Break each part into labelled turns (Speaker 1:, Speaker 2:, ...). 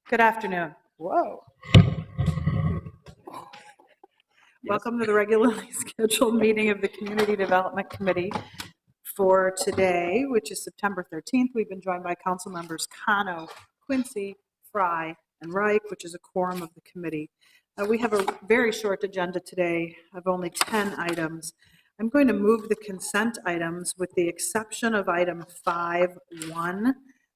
Speaker 1: Good afternoon. Whoa. Welcome to the regularly scheduled meeting of the Community Development Committee for today, which is September 13th. We've been joined by council members Cano, Quincy, Fry, and Reich, which is a quorum of the committee. We have a very short agenda today of only 10 items. I'm going to move the consent items with the exception of item 5.1,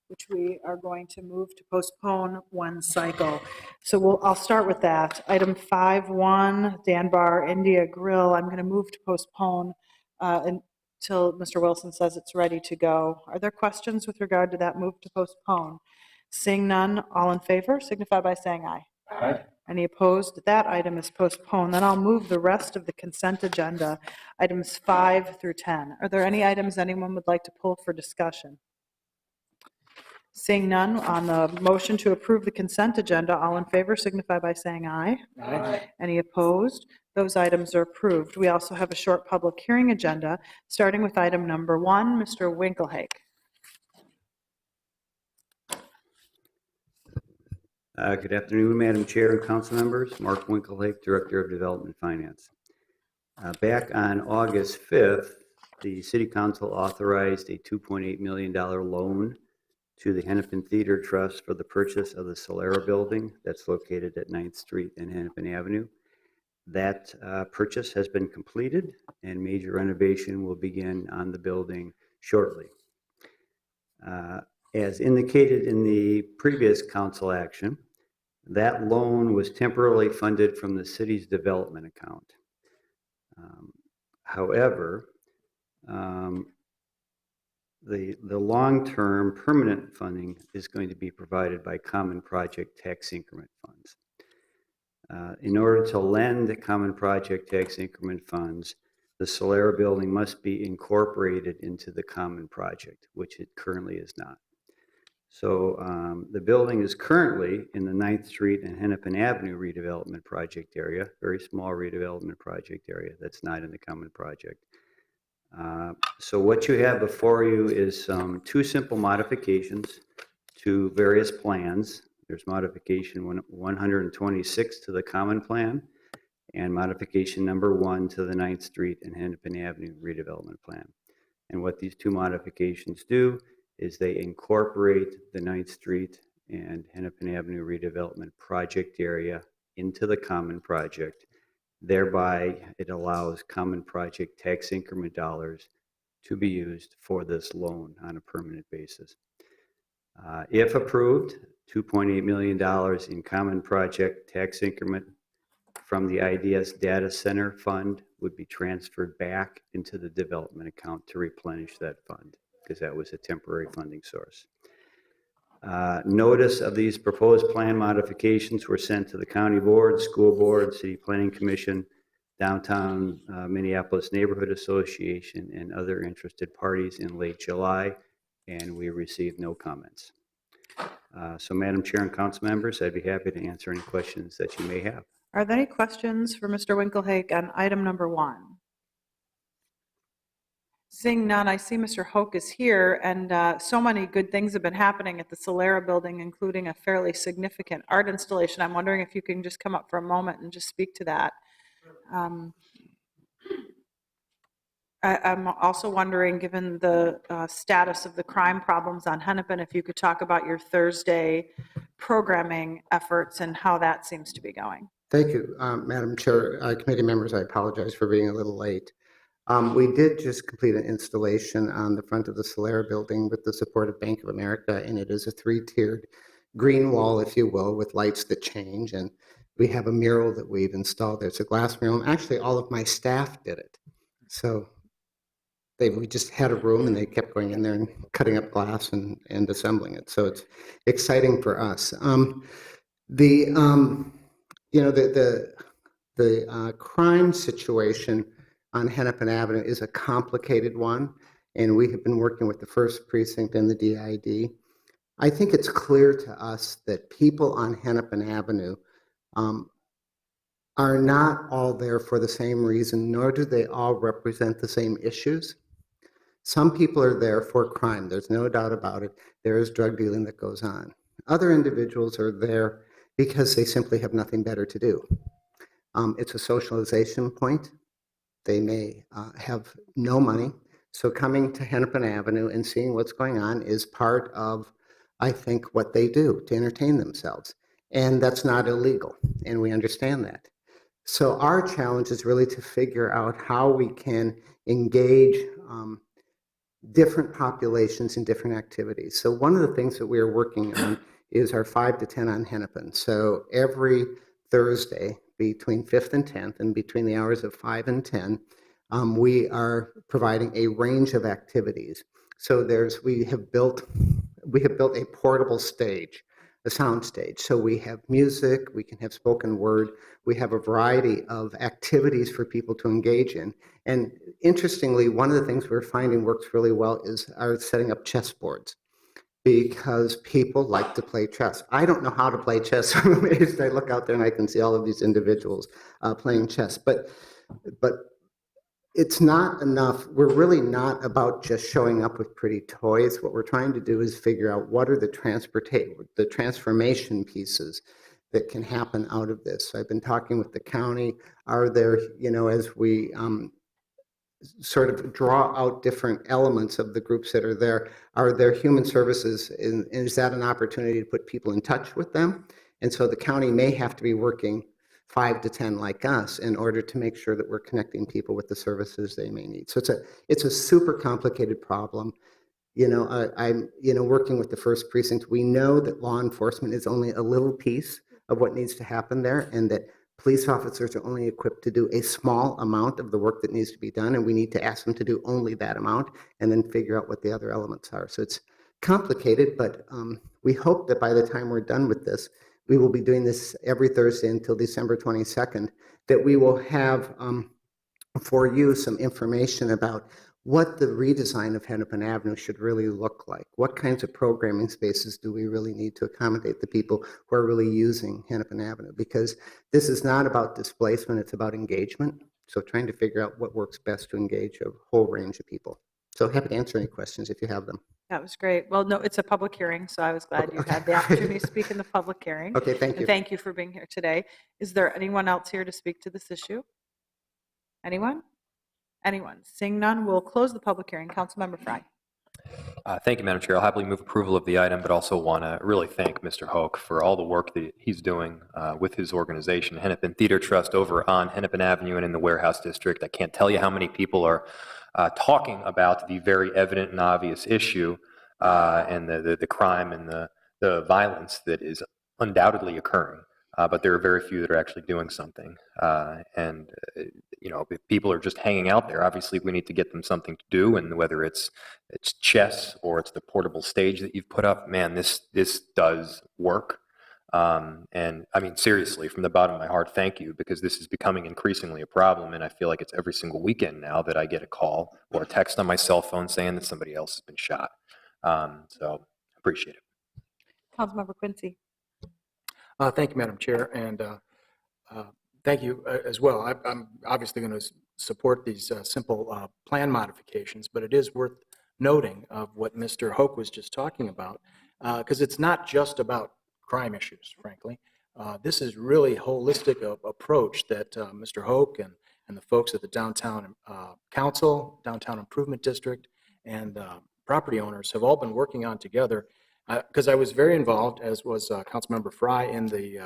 Speaker 1: which we are going to move to postpone one cycle. So I'll start with that. Item 5.1, Dan Bar India Grill, I'm going to move to postpone until Mr. Wilson says it's ready to go. Are there questions with regard to that move to postpone? Seeing none, all in favor, signify by saying aye.
Speaker 2: Aye.
Speaker 1: Any opposed? That item is postponed. Then I'll move the rest of the consent agenda, items 5 through 10. Are there any items anyone would like to pull for discussion? Seeing none, on the motion to approve the consent agenda, all in favor signify by saying aye.
Speaker 2: Aye.
Speaker 1: Any opposed? Those items are approved. We also have a short public hearing agenda, starting with item number 1, Mr. Winkelhake.
Speaker 2: Good afternoon, Madam Chair and council members. Mark Winkelhake, Director of Development Finance. Back on August 5th, the City Council authorized a $2.8 million loan to the Hennepin Theater Trust for the purchase of the Solera building that's located at 9th Street and Hennepin Avenue. That purchase has been completed and major renovation will begin on the building shortly. As indicated in the previous council action, that loan was temporarily funded from the city's development account. However, the long-term permanent funding is going to be provided by common project tax increment funds. In order to lend common project tax increment funds, the Solera building must be incorporated into the common project, which it currently is not. So the building is currently in the 9th Street and Hennepin Avenue redevelopment project area, very small redevelopment project area that's not in the common project. So what you have before you is two simple modifications to various plans. There's modification 126 to the common plan and modification number 1 to the 9th Street and Hennepin Avenue redevelopment plan. And what these two modifications do is they incorporate the 9th Street and Hennepin Avenue redevelopment project area into the common project. Thereby, it allows common project tax increment dollars to be used for this loan on a permanent basis. If approved, $2.8 million in common project tax increment from the IDS Data Center Fund would be transferred back into the development account to replenish that fund, because that was a temporary funding source. Notice of these proposed plan modifications were sent to the County Board, School Board, City Planning Commission, Downtown Minneapolis Neighborhood Association, and other interested parties in late July, and we received no comments. So Madam Chair and council members, I'd be happy to answer any questions that you may have.
Speaker 1: Are there any questions for Mr. Winkelhake on item number 1? Seeing none, I see Mr. Hoke is here, and so many good things have been happening at the Solera building, including a fairly significant art installation. I'm wondering if you can just come up for a moment and just speak to that. I'm also wondering, given the status of the crime problems on Hennepin, if you could talk about your Thursday programming efforts and how that seems to be going.
Speaker 3: Thank you, Madam Chair. Committee members, I apologize for being a little late. We did just complete an installation on the front of the Solera building with the support of Bank of America, and it is a 3-tiered green wall, if you will, with lights that change. And we have a mural that we've installed there. It's a glass mural, and actually all of my staff did it. So we just had a room, and they kept going in there and cutting up glass and assembling it. So it's exciting for us. The crime situation on Hennepin Avenue is a complicated one, and we have been working with the 1st Precinct and the DID. I think it's clear to us that people on Hennepin Avenue are not all there for the same reason, nor do they all represent the same issues. Some people are there for crime. There's no doubt about it. There is drug dealing that goes on. Other individuals are there because they simply have nothing better to do. It's a socialization point. They may have no money. So coming to Hennepin Avenue and seeing what's going on is part of, I think, what they do to entertain themselves. And that's not illegal, and we understand that. So our challenge is really to figure out how we can engage different populations in different activities. So one of the things that we are working on is our 5 to 10 on Hennepin. So every Thursday between 5th and 10th and between the hours of 5 and 10, we are providing a range of activities. So we have built a portable stage, a sound stage. So we have music, we can have spoken word, we have a variety of activities for people to engage in. And interestingly, one of the things we're finding works really well is our setting up chess boards, because people like to play chess. I don't know how to play chess. I'm amazed. I look out there and I can see all of these individuals playing chess. But it's not enough. We're really not about just showing up with pretty toys. What we're trying to do is figure out what are the transformation pieces that can happen out of this. So I've been talking with the county. Are there, as we sort of draw out different elements of the groups that are there, are there human services, and is that an opportunity to put people in touch with them? And so the county may have to be working 5 to 10 like us in order to make sure that we're connecting people with the services they may need. So it's a super complicated problem. I'm working with the first precinct. We know that law enforcement is only a little piece of what needs to happen there, and that police officers are only equipped to do a small amount of the work that needs to be done, and we need to ask them to do only that amount and then figure out what the other elements are. So it's complicated, but we hope that by the time we're done with this, we will be doing this every Thursday until December 22nd, that we will have for you some information about what the redesign of Hennepin Avenue should really look like. What kinds of programming spaces do we really need to accommodate the people who are really using Hennepin Avenue? Because this is not about displacement, it's about engagement. So trying to figure out what works best to engage a whole range of people. So happy to answer any questions if you have them.
Speaker 1: That was great. Well, no, it's a public hearing, so I was glad you had the opportunity to speak in the public hearing.
Speaker 3: Okay, thank you.
Speaker 1: And thank you for being here today. Is there anyone else here to speak to this issue? Anyone? Anyone? Seeing none, we'll close the public hearing. Councilmember Frye.
Speaker 4: Thank you, Madam Chair. I'll happily move approval of the item, but also want to really thank Mr. Hoke for all the work that he's doing with his organization, Hennepin Theater Trust, over on Hennepin Avenue and in the Warehouse District. I can't tell you how many people are talking about the very evident and obvious issue and the crime and the violence that is undoubtedly occurring. But there are very few that are actually doing something. If people are just hanging out there, obviously we need to get them something to do. And whether it's chess or it's the portable stage that you've put up, man, this does work. And I mean, seriously, from the bottom of my heart, thank you, because this is becoming increasingly a problem. And I feel like it's every single weekend now that I get a call or a text on my cell phone saying that somebody else has been shot. So appreciate it.
Speaker 1: Councilmember Quincy.
Speaker 5: Thank you, Madam Chair, and thank you as well. I'm obviously going to support these simple plan modifications, but it is worth noting of what Mr. Hoke was just talking about, because it's not just about crime issues, frankly. This is really holistic approach that Mr. Hoke and the folks at the Downtown Council, Downtown Improvement District, and property owners have all been working on together. Because I was very involved, as was Councilmember Frye, in the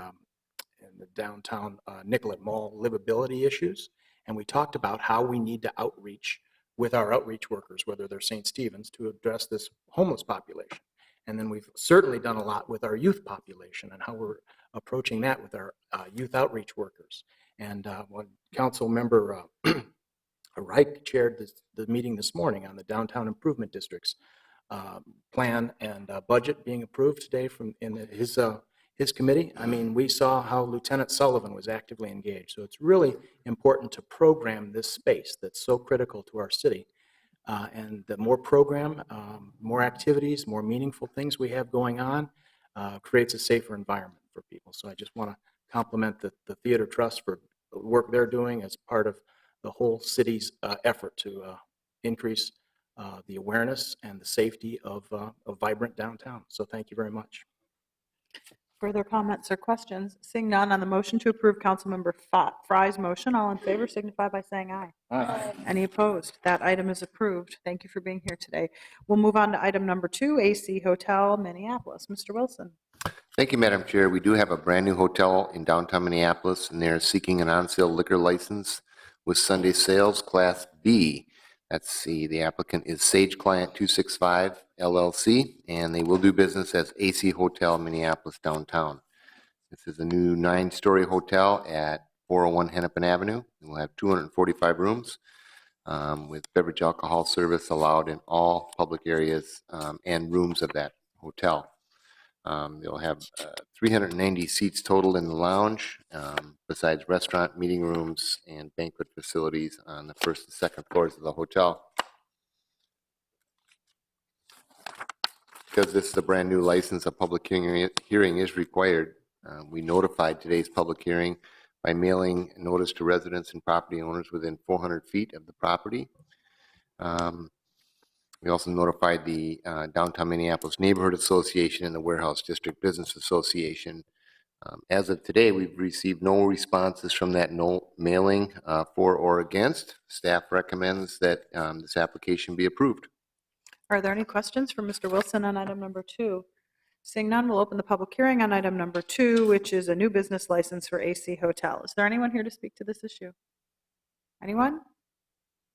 Speaker 5: downtown Nicollet Mall livability issues, and we talked about how we need to outreach with our outreach workers, whether they're St. Stephen's, to address this homeless population. And then we've certainly done a lot with our youth population and how we're approaching that with our youth outreach workers. And when Councilmember Reich chaired the meeting this morning on the Downtown Improvement District's plan and budget being approved today in his committee. I mean, we saw how Lieutenant Sullivan was actively engaged. So it's really important to program this space that's so critical to our city. And the more program, more activities, more meaningful things we have going on creates a safer environment for people. So I just want to compliment the Theater Trust for the work they're doing as part of the whole city's effort to increase the awareness and the safety of a vibrant downtown. So thank you very much.
Speaker 1: Further comments or questions? Seeing none on the motion to approve Councilmember Fry's motion, all in favor signify by saying aye.
Speaker 5: Aye.
Speaker 1: Any opposed? That item is approved. Thank you for being here today. We'll move on to item number 2, AC Hotel, Minneapolis. Mr. Wilson.
Speaker 6: Thank you, Madam Chair. We do have a brand-new hotel in downtown Minneapolis, and they're seeking an on-sale liquor license with Sunday sales, Class B. The applicant is Sage Client 265 LLC, and they will do business as AC Hotel Minneapolis Downtown. This is a new 9-story hotel at 401 Hennepin Avenue. It will have 245 rooms with beverage alcohol service allowed in all public areas and rooms of that hotel. They'll have 390 seats total in the lounge, besides restaurant, meeting rooms, and banquet facilities on the first and second floors of the hotel. Because this is a brand-new license, a public hearing is required. We notified today's public hearing by mailing notice to residents and property owners within 400 feet of the property. We also notified the Downtown Minneapolis Neighborhood Association and the Warehouse District Business Association. As of today, we've received no responses from that mailing for or against. Staff recommends that this application be approved.
Speaker 1: Are there any questions for Mr. Wilson on item number 2? Seeing none, we'll open the public hearing on item number 2, which is a new business license for AC Hotel. Is there anyone here to speak to this issue? Anyone?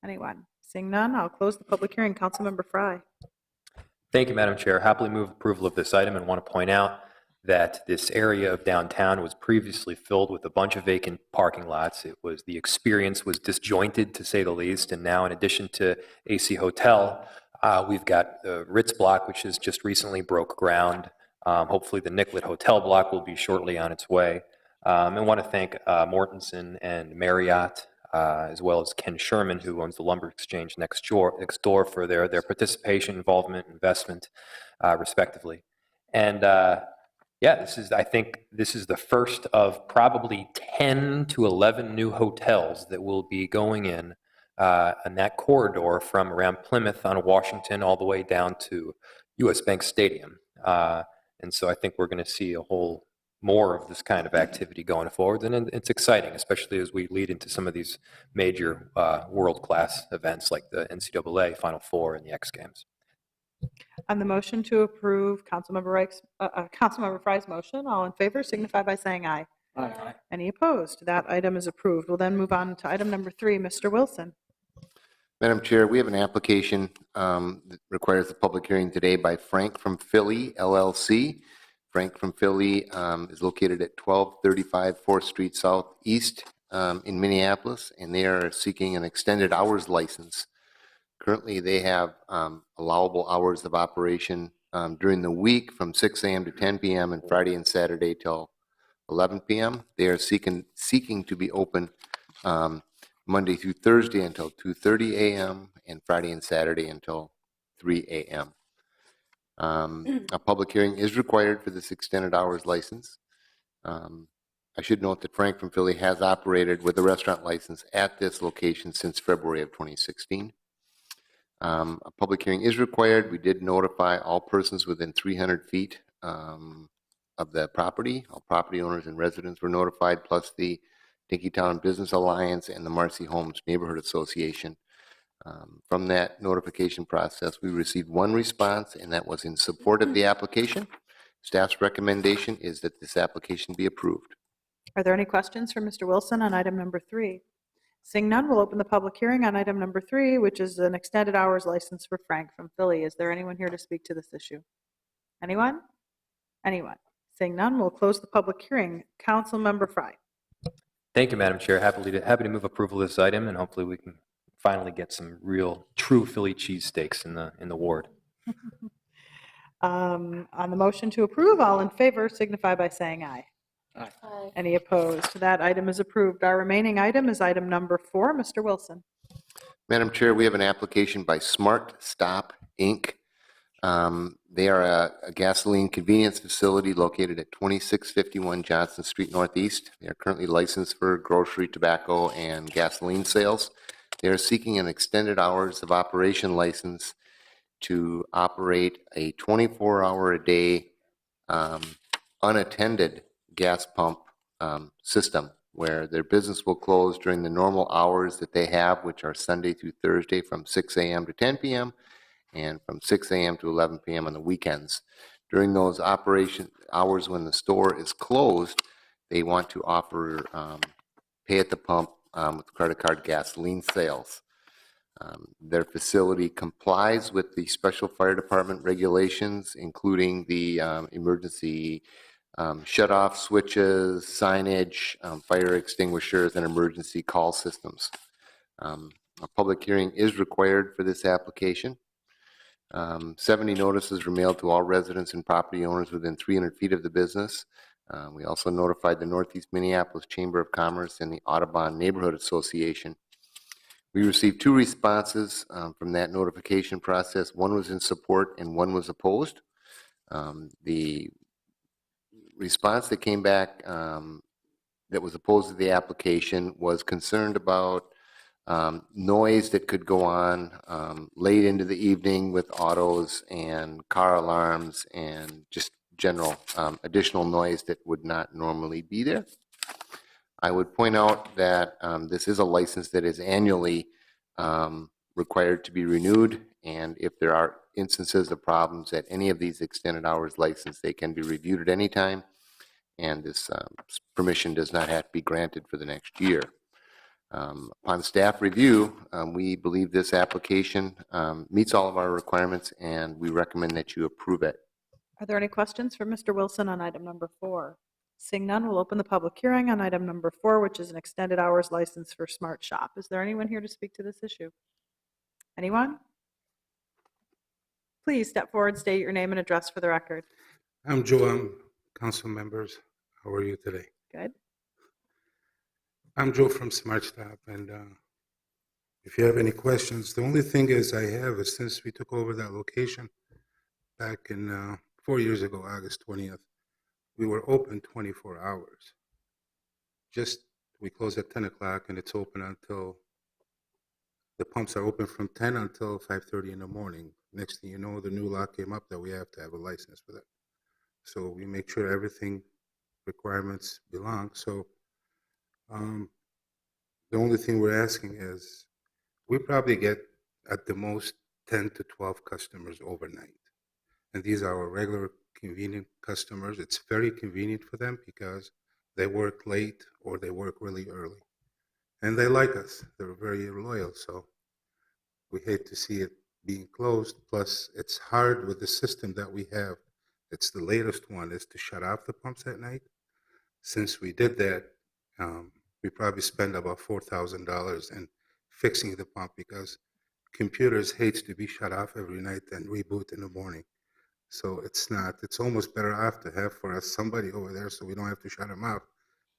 Speaker 1: Anyone? Seeing none, I'll close the public hearing. Councilmember Fry.
Speaker 4: Thank you, Madam Chair. Happily move approval of this item and want to point out that this area of downtown was previously filled with a bunch of vacant parking lots. The experience was disjointed, to say the least, and now in addition to AC Hotel, we've got the Ritz block, which has just recently broke ground. Hopefully the Nicollet Hotel block will be shortly on its way. I want to thank Mortensen and Marriott, as well as Ken Sherman, who owns the Lumber Exchange next door for their participation, involvement, investment, respectively. And I think this is the first of probably 10 to 11 new hotels that will be going in that corridor from around Plymouth on Washington all the way down to U.S. Bank Stadium. And so I think we're going to see a whole more of this kind of activity going forward, and it's exciting, especially as we lead into some of these major world-class events like the NCAA Final Four and the X Games.
Speaker 1: On the motion to approve Councilmember Fry's motion, all in favor signify by saying aye.
Speaker 5: Aye.
Speaker 1: Any opposed? That item is approved. We'll then move on to item number 3. Mr. Wilson.
Speaker 6: Madam Chair, we have an application that requires a public hearing today by Frank from Philly, LLC. Frank from Philly is located at 1235 4th Street Southeast in Minneapolis, and they are seeking an extended hours license. Currently, they have allowable hours of operation during the week from 6 a.m. to 10 p.m. and Friday and Saturday till 11 p.m. They are seeking to be open Monday through Thursday until 2:30 a.m. and Friday and Saturday until 3 a.m. A public hearing is required for this extended hours license. I should note that Frank from Philly has operated with a restaurant license at this location since February of 2016. A public hearing is required. We did notify all persons within 300 feet of the property. All property owners and residents were notified, plus the Dinkytown Business Alliance and the Marcy Homes Neighborhood Association. From that notification process, we received one response, and that was in support of the application. Staff's recommendation is that this application be approved.
Speaker 1: Are there any questions for Mr. Wilson on item number 3? Seeing none, we'll open the public hearing on item number 3, which is an extended hours license for Frank from Philly. Is there anyone here to speak to this issue? Anyone? Anyone? Seeing none, we'll close the public hearing. Councilmember Fry.
Speaker 4: Thank you, Madam Chair. Happy to move approval of this item, and hopefully we can finally get some real, true Philly cheesesteaks in the ward.
Speaker 1: On the motion to approve, all in favor signify by saying aye.
Speaker 5: Aye.
Speaker 1: Any opposed? That item is approved. Our remaining item is item number 4. Mr. Wilson.
Speaker 6: Madam Chair, we have an application by Smart Stop, Inc. They are a gasoline convenience facility located at 2651 Johnson Street Northeast. They are currently licensed for grocery, tobacco, and gasoline sales. They are seeking an extended hours of operation license to operate a 24-hour-a-day unattended gas pump system where their business will close during the normal hours that they have, which are Sunday through Thursday from 6 a.m. to 10 p.m. and from 6 a.m. to 11 p.m. on the weekends. During those operation hours when the store is closed, they want to offer pay at the pump with credit card gasoline sales. Their facility complies with the special fire department regulations, including the emergency shut-off switches, signage, fire extinguishers, and emergency call systems. A public hearing is required for this application. 70 notices were mailed to all residents and property owners within 300 feet of the business. We also notified the Northeast Minneapolis Chamber of Commerce and the Audubon Neighborhood Association. We received 2 responses from that notification process. One was in support and one was opposed. The response that came back that was opposed to the application was concerned about noise that could go on late into the evening with autos and car alarms and just general additional noise that would not normally be there. I would point out that this is a license that is annually required to be renewed, and if there are instances of problems at any of these extended hours license, they can be reviewed at any time, and this permission does not have to be granted for the next year. Upon staff review, we believe this application meets all of our requirements, and we recommend that you approve it.
Speaker 1: Are there any questions for Mr. Wilson on item number 4? Seeing none, we'll open the public hearing on item number 4, which is an extended hours license for Smart Shop. Is there anyone here to speak to this issue? Anyone? Please step forward, state your name and address for the record.
Speaker 7: I'm Joe. Council members. How are you today?
Speaker 1: Good.
Speaker 7: I'm Joe from Smart Stop, and if you have any questions, the only thing is since we took over that location back in 4 years ago, August 20th, we were open 24 hours. We close at 10 o'clock, and it's open until the pumps are open from 10 until 5:30 in the morning. Next thing you know, the new law came up that we have to have a license for that. So we make sure everything requirements belong. So the only thing we're asking is we probably get at the most 10 to 12 customers overnight. And these are our regular convenient customers. It's very convenient for them because they work late or they work really early. And they like us. They're very loyal. So we hate to see it being closed. Plus, it's hard with the system that we have. It's the latest one is to shut off the pumps at night. Since we did that, we probably spend about $4,000 in fixing the pump because computers hates to be shut off every night and reboot in the morning. So it's almost better off to have for us somebody over there so we don't have to shut them off.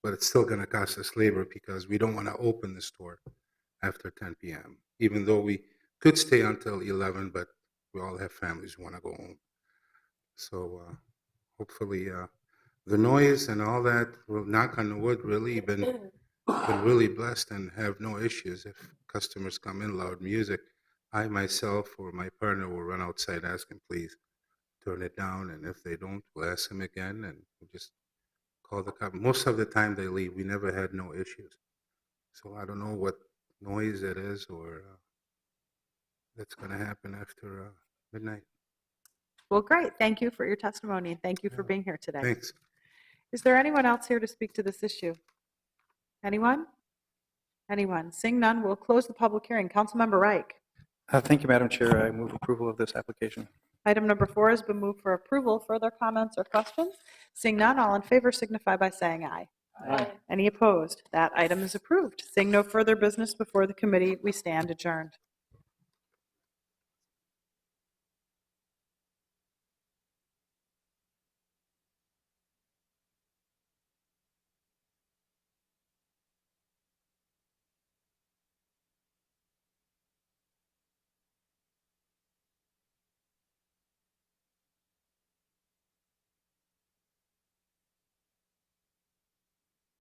Speaker 7: But it's still going to cost us labor because we don't want to open the store after 10 p.m. Even though we could stay until 11, but we all have families who want to go home. So hopefully the noise and all that, will knock on the wood, really been really blessed and have no issues. If customers come in, loud music, I myself or my partner will run outside, ask them, please turn it down. And if they don't, we'll ask them again and we'll just call the cop. Most of the time they leave. We never had no issues. So I don't know what noise it is or that's going to happen after midnight.
Speaker 1: Well, great. Thank you for your testimony, and thank you for being here today.
Speaker 7: Thanks.
Speaker 1: Is there anyone else here to speak to this issue? Anyone? Anyone? Seeing none, we'll close the public hearing. Councilmember Reich.
Speaker 8: Thank you, Madam Chair. I move approval of this application.
Speaker 1: Item number 4 has been moved for approval. Further comments or questions? Seeing none, all in favor signify by saying aye. Aye. Any opposed? That item is approved. Seeing no further business before the committee, we stand adjourned.